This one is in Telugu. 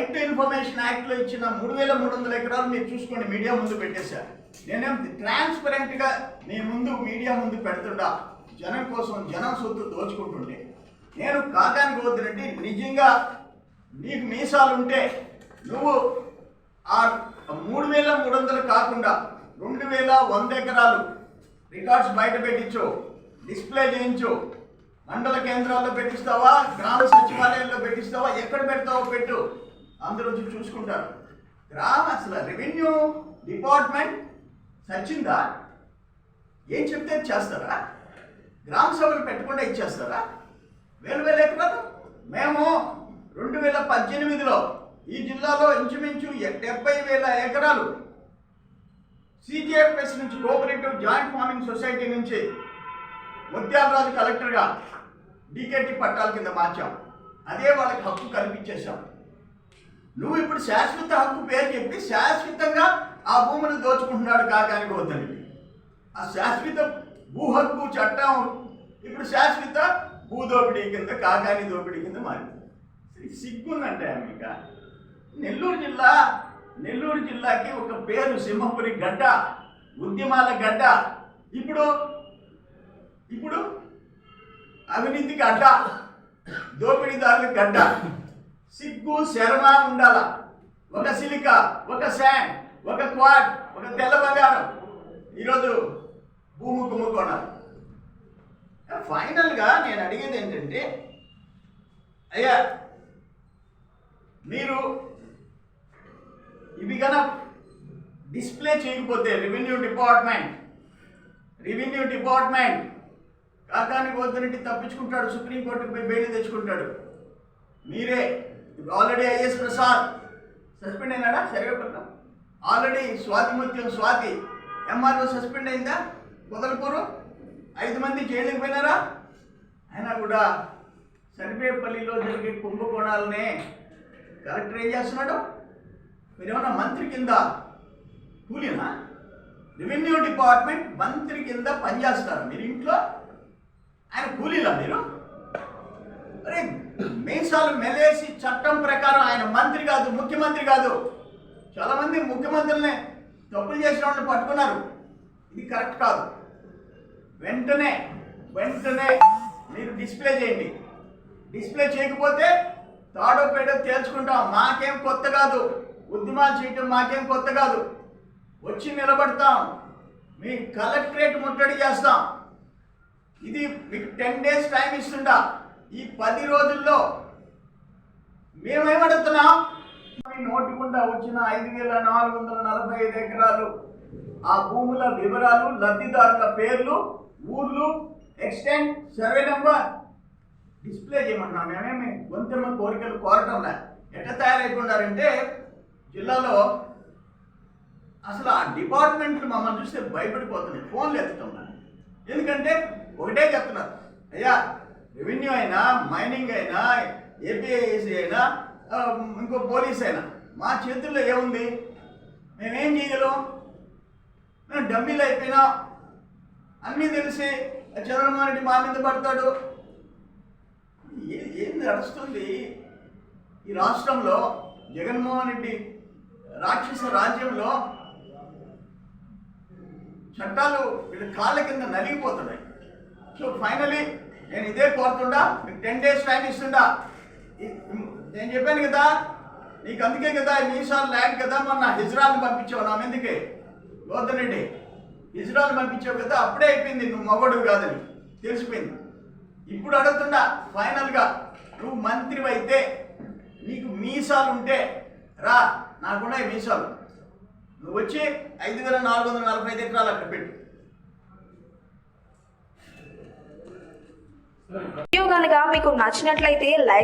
రైట్ టు ఇన్ఫర్మేషన్ యాక్ట్లో ఇచ్చిన 3,300 ఎకరాలు మీరు చూసుకోండి, మీడియా ముందు పెట్టేశారు. నేనేం ట్రాన్స్పరెంట్గా మీ ముందు మీడియా ముందు పెడుతుండా, జనం కోసం జనం సొత్తు దోచుకుంటుంటే. నేను కాకాని గోవర్ధన్ రెడ్డి, నిజంగా నీకు మీసాలు ఉంటే నువ్వు ఆ 3,300 కాకుండా 2,100 ఎకరాలు రికార్డ్స్ బయట పెట్టించు, డిస్ప్లే చేయించు. మండల కేంద్రాల్లో పెట్టిస్తావా, గ్రామ సచివాలయాల్లో పెట్టిస్తావా, ఎక్కడ పెడతావో పెట్టు, అందరూ వచ్చి చూసుకుంటారు. అసలు రెవెన్యూ డిపార్ట్మెంట్ సచ్చిందా? ఏం చెప్తే చేస్తారా? గ్రామ సభలు పెట్టకుండా ఇచ్చేస్తారా? వేల ఎకరాలు. మేము 2018లో ఈ జిల్లాలో ఇంచుమించు 70,000 ఎకరాలు CGFS నుంచి, కోఆపరేటివ్ జాయింట్ ఫార్మింగ్ సొసైటీ నుంచి ముత్యాలరాజు కలెక్టర్గా DKT పట్టాల కింద మార్చాం. అదే వాళ్ళకి హక్కు కల్పించేశాం. నువ్వు ఇప్పుడు శాశ్వత హక్కు పేరు చెప్పి శాశ్వతంగా ఆ భూములు దోచుకుంటున్నాడు కాకాని గోవర్ధన్ రెడ్డి. ఆ శాశ్వత భూ హక్కు చట్టం ఇప్పుడు శాశ్వత భూదోపిడీ కింద, కాకాని దోపిడీ కింద మారింది. సిగ్గుందంటే మీకు. నెల్లూరు జిల్లాకి ఒక పేరు సింహపురి గడ్డ, ఉద్యమాల గడ్డ. ఇప్పుడు అవినీతికి అడ్డ, దోపిడీదారులకు గడ్డ. సిగ్గు శరమ ఉండాల. ఒక సిలిక, ఒక శాండ్, ఒక క్వాడ్, ఒక తెల్ల బంగారం ఈరోజు భూమి కుమ్ముకోనాలి. ఫైనల్గా నేను అడిగేది ఏంటంటే, అయ్యా మీరు ఇవి కన్నా డిస్ప్లే చేయకపోతే రెవెన్యూ డిపార్ట్మెంట్ కాకాని గోవర్ధన్ రెడ్డి తప్పించుకుంటాడు, సుప్రీంకోర్టుకు పోయి బెయిల్ తెచ్చుకుంటాడు. మీరే ఆల్రెడీ IAS ప్రసాద్ సస్పెండ్ అయినాడా? Sarigapatnam already Swathi MRO suspend అయిందా? పొదలకూరు 5 మంది జైలుకి పోయినారా? అయినా కూడా సరిపేపల్లిలో జరిగే కుంభకోణాలనే కలెక్టర్ ఏం చేస్తున్నాడు? మీరేమన్నా మంత్రి కింద కూలీనా? రెవెన్యూ డిపార్ట్మెంట్ మంత్రి కింద పనిచేస్తారా మీరు ఇంట్లో? ఆయన కూలీలా మీరు? అరే మీసాలు మెలేసి చట్టం ప్రకారం ఆయన మంత్రి కాదు, ముఖ్యమంత్రి కాదు. చాలామంది ముఖ్యమంత్రులనే తప్పులు చేసిన వాళ్ళని పట్టుకున్నారు. ఇది కరెక్ట్ కాదు. వెంటనే మీరు డిస్ప్లే చేయండి. డిస్ప్లే చేయకపోతే తాడో పేడో తేల్చుకుంటాం. మాకేం కొత్త కాదు, ఉద్యమాలు చేయటం మాకేం కొత్త కాదు. వచ్చి నిలబడతాం, మీ కలెక్టరేట్ ముట్టడి చేస్తాం. ఇది మీకు 10 days టైం ఇస్తుండా. ఈ 10 రోజుల్లో మేమేమడుగుతున్నాం? నోటికుండా వచ్చిన 5,445 ఎకరాలు ఆ భూముల వివరాలు, లబ్ధిదారుల పేర్లు, ఊర్లు, ఎక్స్టెంట్, సర్వే నెంబర్ డిస్ప్లే చేయమంటున్నాం. మేమేమి గొంతెమ్మ కోరికలు కోరటంలా. ఎట్లా తయారైపోయినారంటే జిల్లాలో అసలు ఆ డిపార్ట్మెంట్లు మమ్మల్ని చూస్తే భయపడిపోతున్నాయి, ఫోన్లు ఎత్తుతున్నాయి. ఎందుకంటే ఒకటే చెప్తున్నారు, అయ్యా రెవెన్యూ అయినా, మైనింగ్ అయినా, APIC అయినా, ఇంకో పోలీస్ అయినా మా చేతుల్లో ఏముంది? మేమేం చేయగలం? మేము డమ్మీలు అయిపోయినా. అన్నీ తెలిసి చంద్రబాబు రెడ్డి మా మీద పడతాడు. ఏం నడుస్తుంది ఈ రాష్ట్రంలో? జగన్మోహన్ రెడ్డి రాక్షస రాజ్యంలో చట్టాలు వీళ్ళ కాళ్ళ కింద నలిగిపోతున్నాయి. సో ఫైనలీ నేను ఇదే కోరుతుండా, మీకు 10 days టైం ఇస్తుండా. నేను చెప్పాను కదా, నీకు అందుకే కదా మీసాలు లేక కదా మొన్న హిజ్రాల్ని పంపించావు నా మీదకి. గోవర్ధన్ రెడ్డి హిజ్రాల్ని పంపించావు కదా, అప్పుడే అయిపోయింది నువ్వు మగోడు కాదని తెలిసిపోయింది. ఇప్పుడు అడుగుతుండా, ఫైనల్గా నువ్వు మంత్రి అయితే, నీకు మీసాలు ఉంటే రా, నాకున్నాయి మీసాలు. నువ్వు వచ్చి 5,445 ఎకరాలు అక్కడ పెట్టు. వీడియో కనుక మీకు నచ్చినట్లయితే లైక్